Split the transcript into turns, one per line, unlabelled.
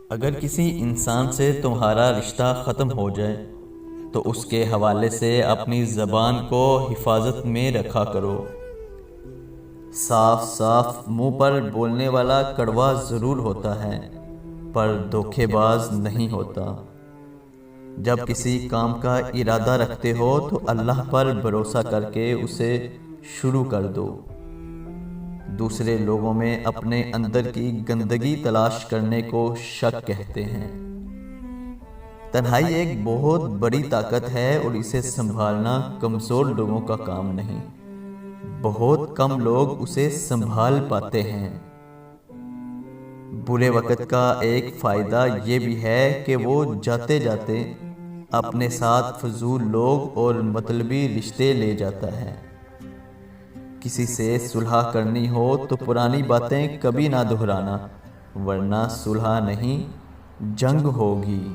اگر کسی انسان سے تمہارا رشتہ ختم ہو جائے تو اس کے حوالے سے اپنی زبان کو حفاظت میں رکھا کرو۔ صاف صاف منہ پر بولنے والا کڑوا ضرور ہوتا ہے پر دھوکے باز نہیں ہوتا۔ جب کسی کام کا ارادہ رکھتے ہو تو اللہ پر بھروسہ کر کے اسے شروع کر دو۔ دوسرے لوگوں میں اپنے اندر کی گندگی تلاش کرنے کو شک کہتے ہیں۔ تنہائی ایک بہت بڑی طاقت ہے اور اسے سنبھالنا کمزور لوگوں کا کام نہیں۔ بہت کم لوگ اسے سنبھال پاتے ہیں۔ برے وقت کا ایک فائدہ یہ بھی ہے کہ وہ جاتے جاتے اپنے ساتھ فضول لوگ اور مطلبی رشتے لے جاتا ہے۔ کسی سے صلح کرنی ہو تو پرانی باتیں کبھی نہ دہرانا ورنہ صلح نہیں جنگ ہوگی۔